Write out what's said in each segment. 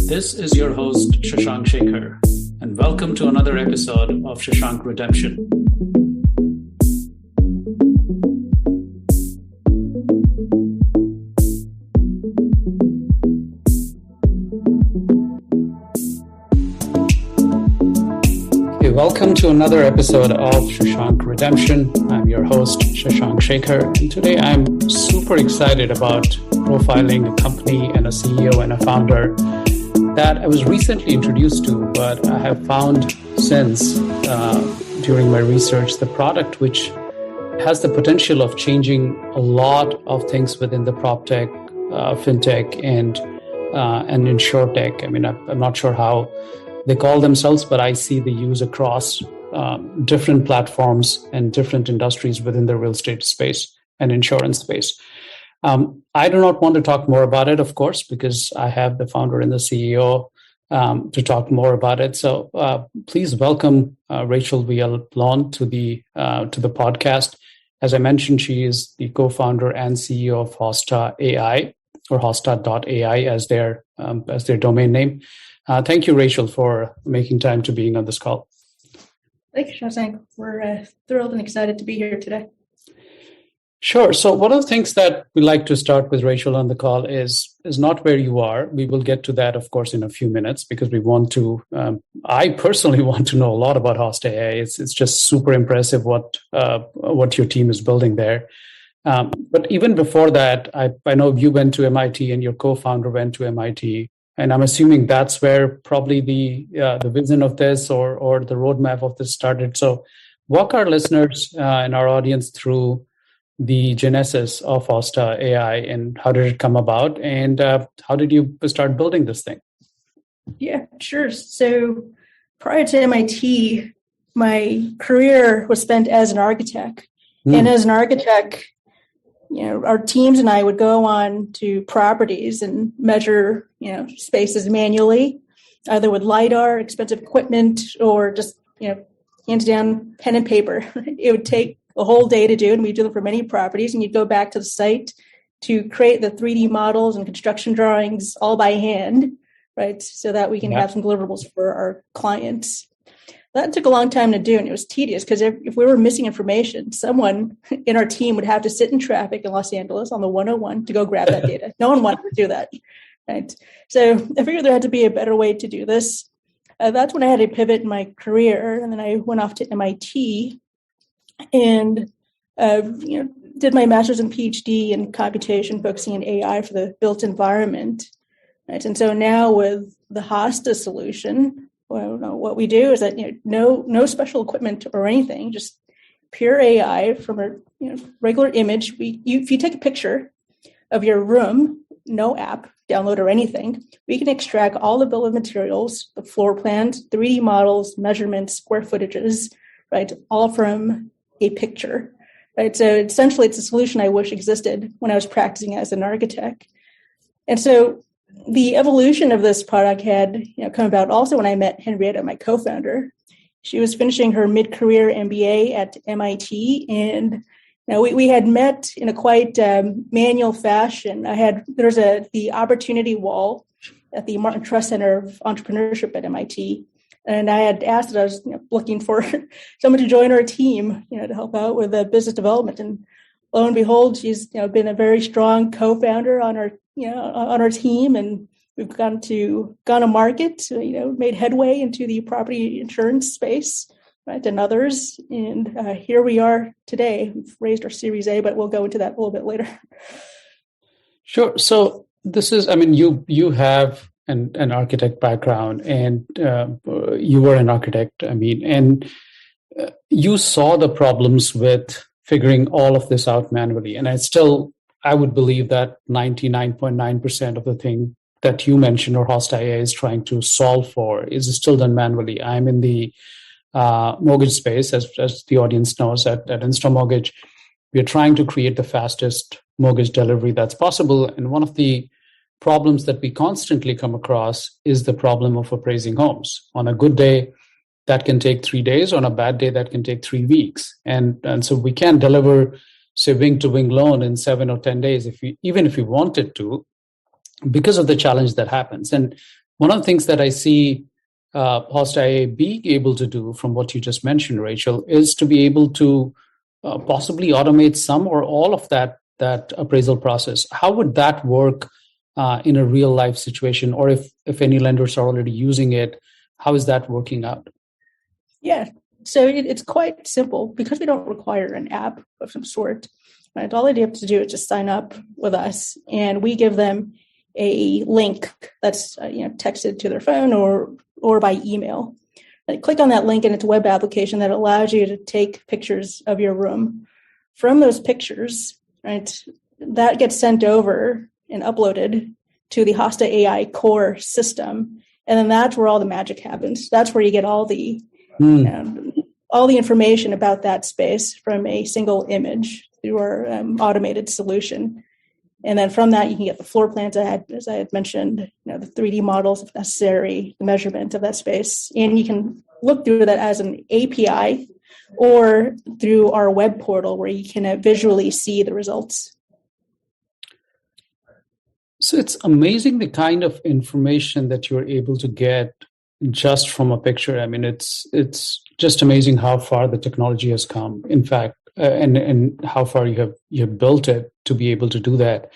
This is your host, Shashank Shekhar, and welcome to another episode of Shashank Redemption. Welcome to another episode of Shashank Redemption. I'm your host, Shashank Shekhar, and today I'm super excited about profiling a company and a CEO and a founder that I was recently introduced to, but I have found since during my research the product which has the potential of changing a lot of things within the prop tech, fintech, and insurtech. I mean, I'm not sure how they call themselves, but I see the use across different platforms and different industries within the real estate space and insurance space. I do not want to talk more about it, of course, because I have the founder and the CEO to talk more about it. So please welcome Rachelle Villalon to the podcast. As I mentioned, she is the co-founder and CEO of Hosta.ai, or Hosta.ai as their domain name. Thank you, Rachelle, for making time to being on this call. Thank you, Shashank. We're thrilled and excited to be here today. Sure. So one of the things that we like to start with, Rachelle, on the call is not where you are. We will get to that, of course, in a few minutes because we want to. I personally want to know a lot about Hosta.ai. It's just super impressive what your team is building there. But even before that, I know you went to MIT and your co-founder went to MIT. And I'm assuming that's where probably the vision of this or the roadmap of this started. So walk our listeners and our audience through the genesis of Hosta.ai and how did it come about and how did you start building this thing? Yeah, sure. So prior to MIT, my career was spent as an architect. And as an architect, our teams and I would go on to properties and measure, spaces manually, either with LiDAR, expensive equipment, or just, hands down pen and paper. It would take a whole day to do, and we do them for many properties. And you'd go back to the site to create the 3D models and construction drawings all by hand, right? So that we can have some deliverables for our clients. That took a long time to do, and it was tedious because if we were missing information, someone in our team would have to sit in traffic in Los Angeles on the 101 to go grab that data. No one wanted to do that, right? So I figured there had to be a better way to do this. That's when I had to pivot in my career, and then I went off to MIT and did my master's and PhD in computation, focusing on AI for the built environment. Right? And so now with the Hosta solution, what we do is that no special equipment or anything, just pure AI from a regular image. If you take a picture of your room, no app, download or anything, we can extract all the bill of materials, the floor plans, 3D models, measurements, square footages, right, all from a picture. Right. So essentially, it's a solution I wish existed when I was practicing as an architect. And so the evolution of this product had come about also when I met Henrietta, my co-founder. She was finishing her mid-career MBA at MIT, and we had met in a quite manual fashion. There's the opportunity wall at the Martin Trust Center of Entrepreneurship at MIT, and I had asked that I was looking for someone to join our team, to help out with business development. And lo and behold, she's been a very strong co-founder on our team, and we've gone to market, made headway into the property insurance space, right, and others. And here we are today. We've raised our Series A, but we'll go into that a little bit later. Sure. So this is, you have an architect background, and you were an architect. And you saw the problems with figuring all of this out manually. And I would believe that 99.9% of the thing that you mentioned or Hosta.ai is trying to solve for is still done manually. I'm in the mortgage space, as the audience knows, at Insta Mortgage. We are trying to create the fastest mortgage delivery that's possible. And one of the problems that we constantly come across is the problem of appraising homes. On a good day, that can take 3 days. On a bad day, that can take 3 weeks. And so we can't deliver, say, wing-to-wing loan in 7 or 10 days, even if we wanted to. because of the challenge that happens. And one of the things that I see Hosta.ai being able to do, from what you just mentioned, Rachel, is to be able to possibly automate some or all of that appraisal process. How would that work in a real life situation, or if any lenders are already using it, how is that working out? Yeah, so it's quite simple because we don't require an app of some sort. Right? All they have to do is just sign up with us, and we give them a link that's texted to their phone or by email. And click on that link, and it's a web application that allows you to take pictures of your room. From those pictures, right, that gets sent over and uploaded to the Hosta.ai core system, and then that's where all the magic happens. That's where you get all the information about that space from a single image through our automated solution. And then from that, you can get the floor plans, as I had mentioned, the 3D models if necessary, the measurement of that space. And you can look through that as an API or through our web portal where you can visually see the results. So it's amazing the kind of information that you're able to get just from a picture. I mean, it's just amazing how far the technology has come. In fact, and how far you have built it to be able to do that.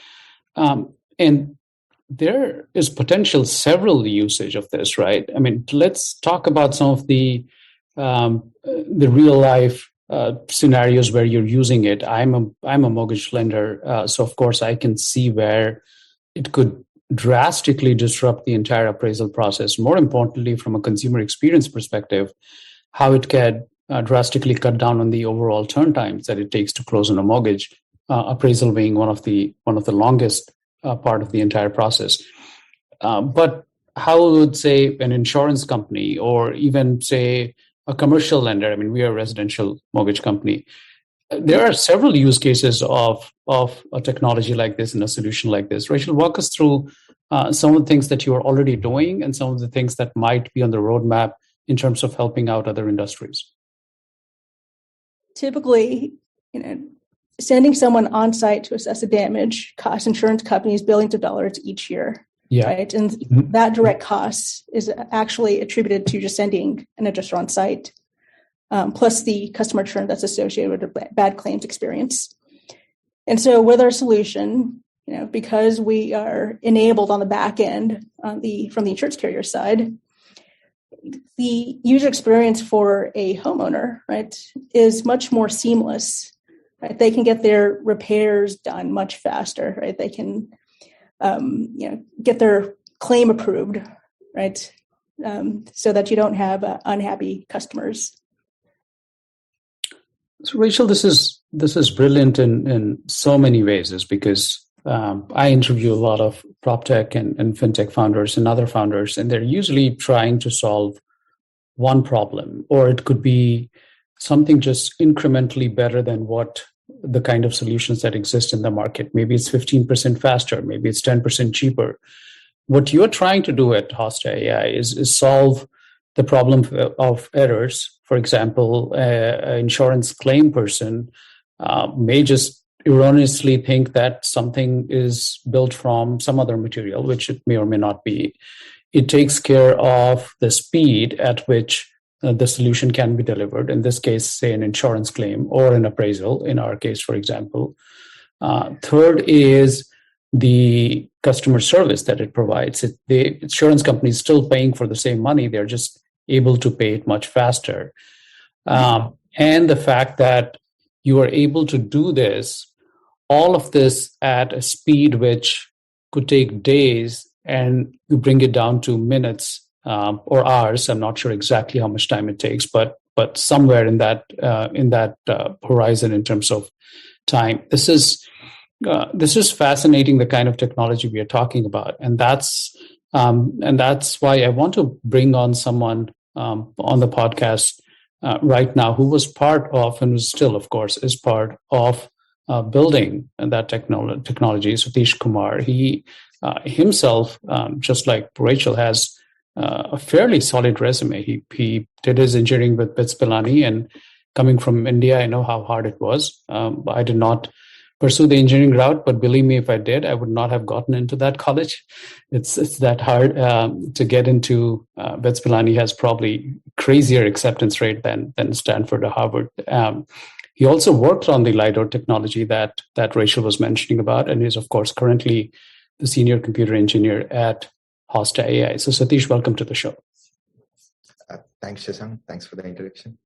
And there is potential several usage of this, right? I mean, let's talk about some of the real life scenarios where you're using it. I'm a mortgage lender, so of course I can see where it could drastically disrupt the entire appraisal process. More importantly, from a consumer experience perspective, how it can drastically cut down on the overall turn times that it takes to close on a mortgage, appraisal being one of the longest part of the entire process. But how would, say, an insurance company or even, say, a commercial lender, I mean, we are a residential mortgage company, there are several use cases of a technology like this and a solution like this. Rachel, walk us through some of the things that you are already doing and some of the things that might be on the roadmap in terms of helping out other industries. Typically, sending someone on site to assess the damage costs insurance companies billions of dollars each year. Yeah. Right. And that direct cost is actually attributed to just sending an adjuster on site, plus the customer churn that's associated with a bad claims experience. And so with our solution, because we are enabled on the back end from the insurance carrier side, the user experience for a homeowner, right, is much more seamless. Right? They can get their repairs done much faster. Right? They can, get their claim approved, right, so that you don't have unhappy customers. So, Rachel, this is brilliant in so many ways, is because I interview a lot of prop tech and fintech founders and other founders, and they're usually trying to solve one problem, or it could be something just incrementally better than what the kind of solutions that exist in the market. Maybe it's 15% faster, maybe it's 10% cheaper. What you're trying to do at Hosta.ai is solve the problem of errors. For example, an insurance claim person may just erroneously think that something is built from some other material, which it may or may not be. It takes care of the speed at which the solution can be delivered. In this case, say an insurance claim or an appraisal, in our case, for example. Third is the customer service that it provides. The insurance company is still paying for the same money. They're just able to pay it much faster. And the fact that you are able to do all of this at a speed which could take days, and you bring it down to minutes or hours. I'm not sure exactly how much time it takes, but somewhere in that horizon in terms of time. This is fascinating, the kind of technology we are talking about, and that's why I want to bring on someone on the podcast right now who was part of, and was still, of course, is part of building that technology. Sathish Kumar, he himself, just like Rachel, has a fairly solid resume. He did his engineering with BITS Pilani, and coming from India, I know how hard it was. I did not pursue the engineering route, but believe me, if I did, I would not have gotten into that college. It's that hard to get into. BETS Pilani has probably crazier acceptance rate than Stanford or Harvard. He also worked on the LiDAR technology that Rachel was mentioning about, and is, of course, currently the senior computer engineer at Hosta.ai. So Sathish, welcome to the show. Thanks, Shashank. Thanks for the introduction.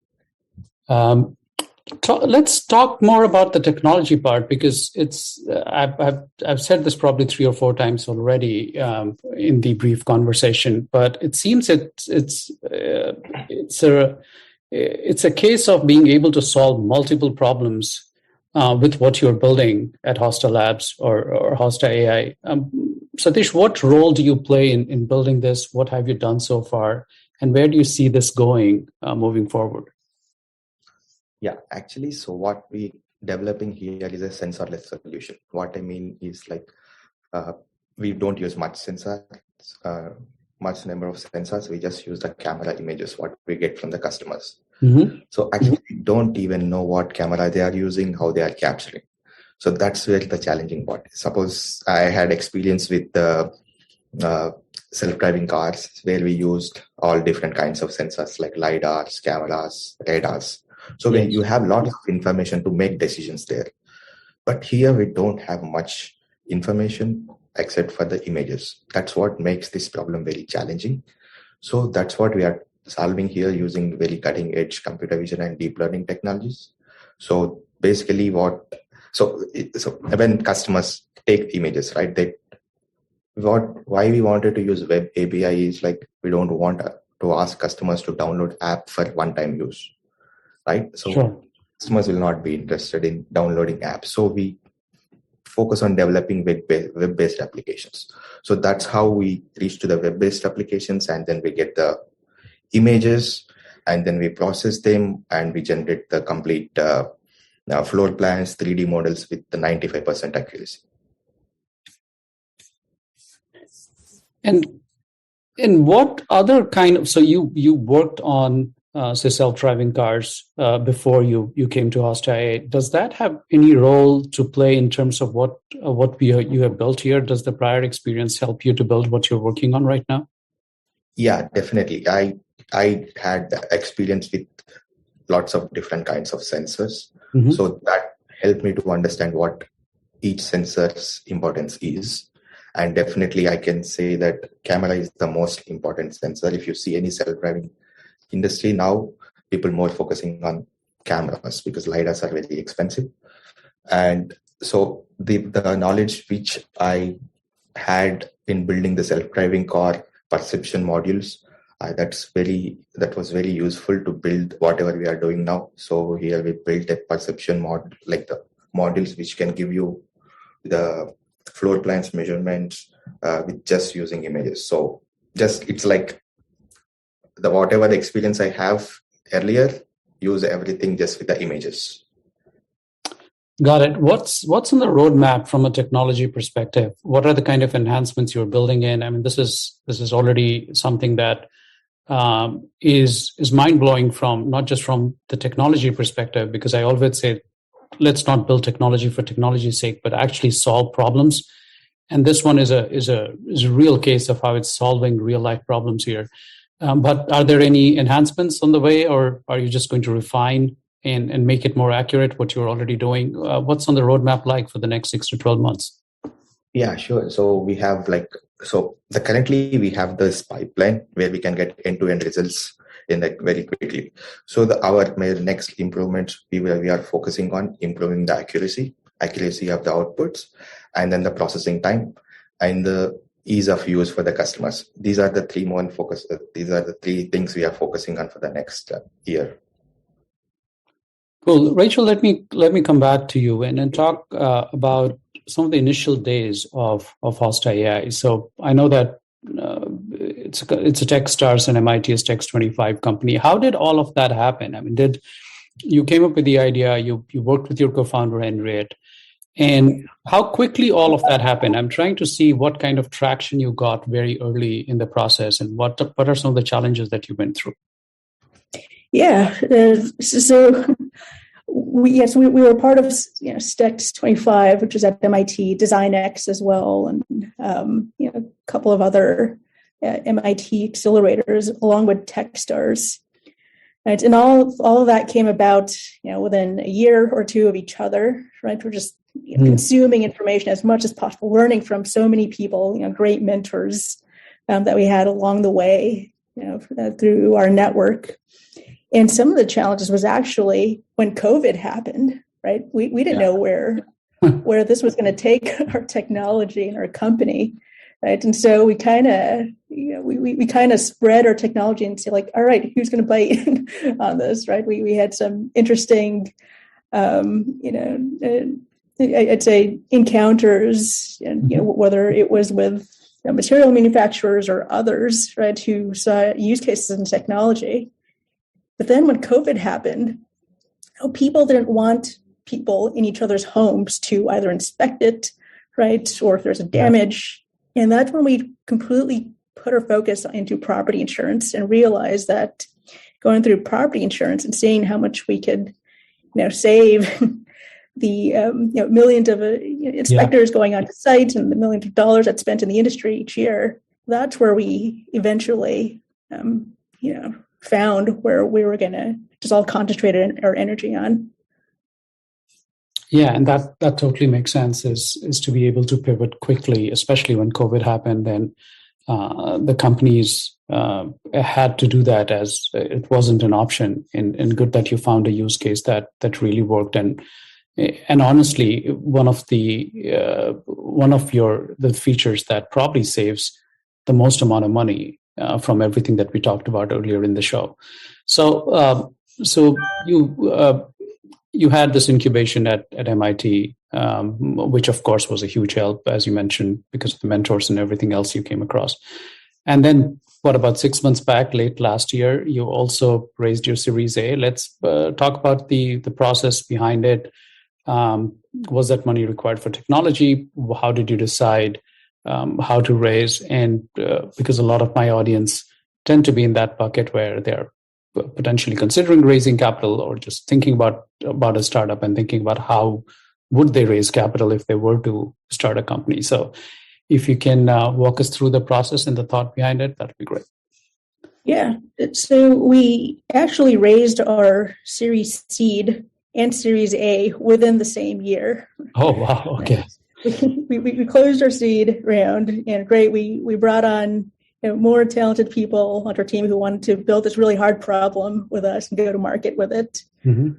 Let's talk more about the technology part, because I've said this probably 3 or 4 times already in the brief conversation, but it seems it's a case of being able to solve multiple problems with what you're building at Hosta Labs or Hosta.ai. Sathish, what role do you play in building this? What have you done so far? And where do you see this going moving forward? Yeah, actually, so what we developing here is a sensorless solution. What I mean is we don't use much number of sensors. We just use the camera images, what we get from the customers. Mm-hmm. So actually, we don't even know what camera they are using, how they are capturing. So that's where the challenging part is. Suppose I had experience with the self-driving cars where we used all different kinds of sensors like LiDARs, cameras, radars. So when you have lots of information to make decisions there. But here we don't have much information except for the images. That's what makes this problem very challenging. So that's what we are solving here using very cutting edge computer vision and deep learning technologies. So basically so when customers take images, right, why we wanted to use web API is we don't want to ask customers to download app for one-time use, right? So sure. Customers will not be interested in downloading apps. So we focus on developing web-based applications. So that's how we reach to the web-based applications, and then we get the images, and then we process them, and we generate the complete floor plans, 3D models with the 95% accuracy. And what other kind of, so you worked on say self-driving cars before you came to Hosta.ai. Does that have any role to play in terms of what you have built here? Does the prior experience help you to build what you're working on right now? Yeah, definitely. I had experience with lots of different kinds of sensors. Mm-hmm. So that helped me to understand what each sensor's importance is. And definitely I can say that camera is the most important sensor. If you see any self-driving industry now, people more focusing on cameras because LiDARs are very expensive. And so the knowledge which I had in building the self-driving car perception modules, that was very useful to build whatever we are doing now. So here we built a perception model, like the modules which can give you the floor plans measurements with just using images. So it's like whatever the experience I have earlier, use everything just with the images. Got it. What's on the roadmap from a technology perspective? What are the kind of enhancements you're building in? I mean, this is already something that is mind-blowing from not just from the technology perspective, because I always say, let's not build technology for technology's sake, but actually solve problems. And this one is a real case of how it's solving real life problems here. But are there any enhancements on the way, or are you just going to refine and make it more accurate what you're already doing? What's on the roadmap like for the next 6 to 12 months? Yeah, sure. So we have currently we have this pipeline where we can get end-to-end results in very quickly. So our next improvements, we are focusing on improving the accuracy of the outputs, and then the processing time and the ease of use for the customers. These are the three things we are focusing on for the next year. Cool. Rachel, let me come back to you and talk about some of the initial days of Hosta.ai. So I know that it's a Techstars and MIT's Text25 company. How did all of that happen? I mean, did you came up with the idea, you worked with your co-founder, Henriette, and how quickly all of that happened? I'm trying to see what kind of traction you got very early in the process, and what are some of the challenges that you went through? Yeah. So we were part of STEX 25, which is at MIT, DesignX as well, and a couple of other MIT accelerators, along with TechStars. Right, and all of that came about, within a year or two of each other. Right, we're just consuming information as much as possible, learning from so many people, great mentors that we had along the way, through our network. And some of the challenges was actually when COVID happened. Right, we didn't know where this was going to take our technology and our company. Right, and so we kind of we kind of spread our technology and say, like, all right, who's going to bite on this? Right, we had some interesting, I'd say encounters, and whether it was with material manufacturers or others, right, who saw use cases in technology. But then when COVID happened, people didn't want people in each other's homes to either inspect it, right, or if there's a damage. And that's when we completely put our focus into property insurance and realized that going through property insurance and seeing how much we could, save the millions of inspectors going onto sites and the millions of dollars that's spent in the industry each year. That's where we eventually, found where we were going to just all concentrate our energy on. Yeah, and that totally makes sense, is to be able to pivot quickly, especially when COVID happened. And the companies had to do that, as it wasn't an option. And good that you found a use case that really worked. And honestly, one of the features that probably saves the most amount of money from everything that we talked about earlier in the show. So you had this incubation at MIT, which of course was a huge help, as you mentioned, because of the mentors and everything else you came across. And then, about 6 months back, late last year, you also raised your Series A. Let's talk about the process behind it. Was that money required for technology? How did you decide how to raise? And because a lot of my audience tend to be in that bucket where they're potentially considering raising capital, or just thinking about a startup and thinking about how would they raise capital if they were to start a company. So if you can walk us through the process and the thought behind it, that'd be great. Yeah. So we actually raised our Series Seed and Series A within the same year. Oh, wow. Okay. We closed our seed round, and great. We brought on more talented people on our team who wanted to build this really hard problem with us and go to market with it. Mm-hmm.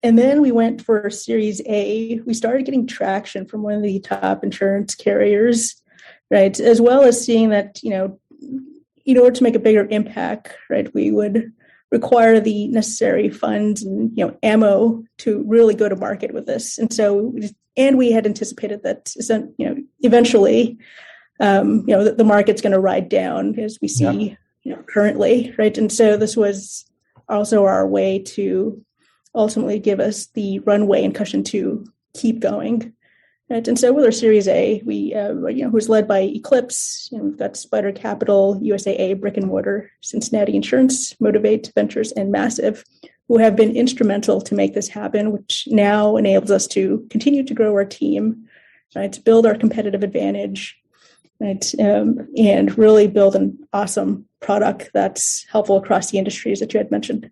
And then we went for Series A. We started getting traction from one of the top insurance carriers, right? As well as seeing that, in order to make a bigger impact, right, we would require the necessary funds and, ammo to really go to market with this. And so, we had anticipated that, eventually, the market's going to ride down, as we see, currently, right? And so this was also our way to ultimately give us the runway and cushion to keep going, right? And so with our Series A, we was led by Eclipse. We've got Spider Capital, USAA, Brick and Mortar, Cincinnati Insurance, Motivate Ventures, and Massive, who have been instrumental to make this happen, which now enables us to continue to grow our team, right, to build our competitive advantage, right, and really build an awesome product that's helpful across the industries that you had mentioned.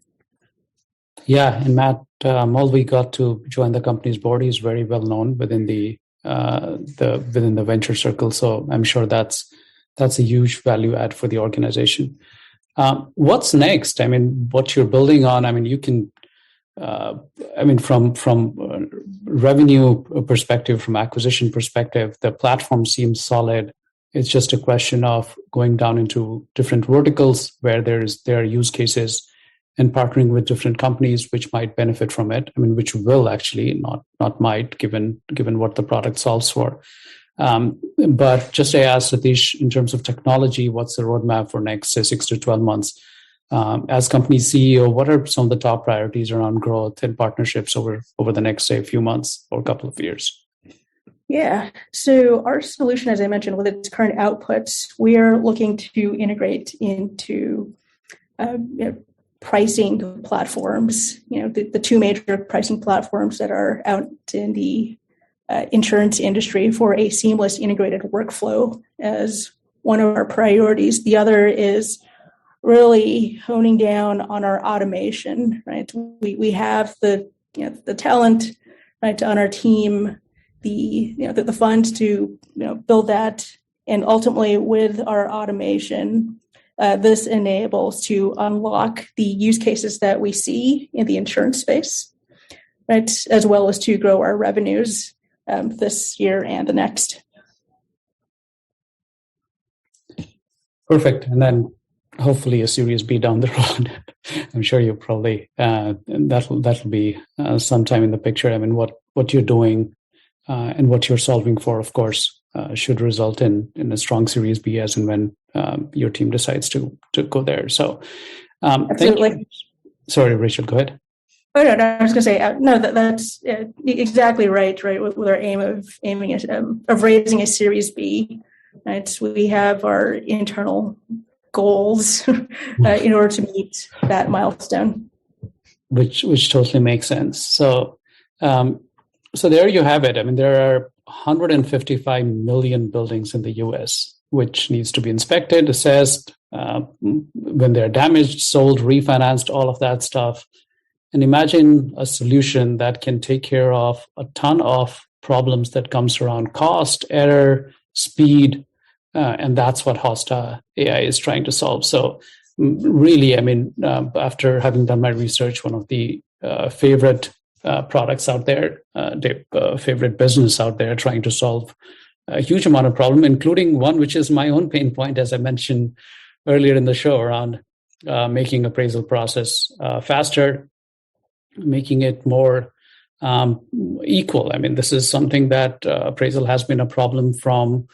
Yeah, and Matt Mulvey got to join the company's board. He's very well known within the venture circle, so I'm sure that's a huge value add for the organization. What's next? I mean, what you're building on. I mean, you can. From revenue perspective, from acquisition perspective, the platform seems solid. It's just a question of going down into different verticals where there are use cases, and partnering with different companies which might benefit from it. I mean, which will actually, not might, given what the product solves for. But just to ask Sathish, in terms of technology, what's the roadmap for next, say, 6 to 12 months? As company CEO, what are some of the top priorities around growth and partnerships over the next, say, few months or a couple of years? Yeah. So our solution, as I mentioned, with its current outputs, we are looking to integrate into pricing platforms, the two major pricing platforms that are out in the insurance industry for a seamless integrated workflow as one of our priorities. The other is really honing down on our automation, right? We have the talent, right, on our team, the funds to build that, and ultimately with our automation, this enables to unlock the use cases that we see in the insurance space, right, as well as to grow our revenues this year and the next. Perfect. And then hopefully a Series B down the road. I'm sure you probably that'll be sometime in the picture. I mean, what you're doing and what you're solving for, of course, should result in a strong Series B as and when your team decides to go there. So, absolutely. Thank you. Sorry, Rachel, go ahead. Oh, no, I was going to say, no, that's exactly right, with our aim of raising a Series B. Right? We have our internal goals in order to meet that milestone. Which totally makes sense. So, so there you have it. I mean, there are 155 million buildings in the US, which needs to be inspected, assessed, when they're damaged, sold, refinanced, all of that stuff. And imagine a solution that can take care of a ton of problems that comes around cost, error, speed, and that's what Hosta.ai is trying to solve. So really, I mean, after having done my research, one of the favorite products out there, favorite business out there trying to solve a huge amount of problem, including one which is my own pain point, as I mentioned earlier in the show, around making appraisal process faster, making it more equal. I mean, this is something that appraisal has been a problem from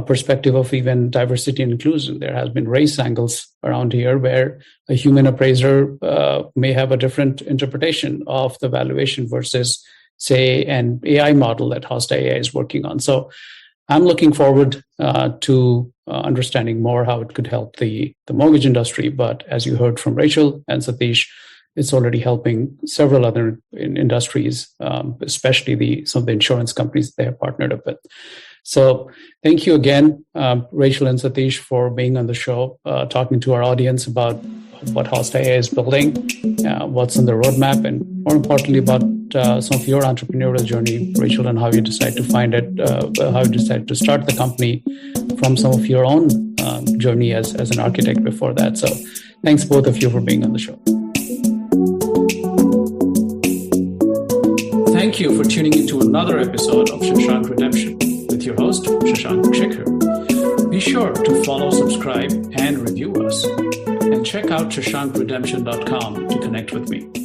perspective of even diversity and inclusion. There has been race angles around here where a human appraiser may have a different interpretation of the valuation versus, say, an AI model that Hosta.ai is working on. So I'm looking forward to understanding more how it could help the mortgage industry. But as you heard from Rachel and Sathish, it's already helping several other industries, especially some of the insurance companies they have partnered up with. So thank you again, Rachel and Sathish, for being on the show, talking to our audience about what Hosta.ai is building, what's on the roadmap, and more importantly, about some of your entrepreneurial journey, Rachel, and how you decide to find it, how you decide to start the company from some of your own journey as an architect before that. So thanks both of you for being on the show. Thank you for tuning into another episode of Shashank Redemption with your host, Shashank Redemption. Be sure to follow, subscribe, and review us. And check out ShashankRedemption.com to connect with me.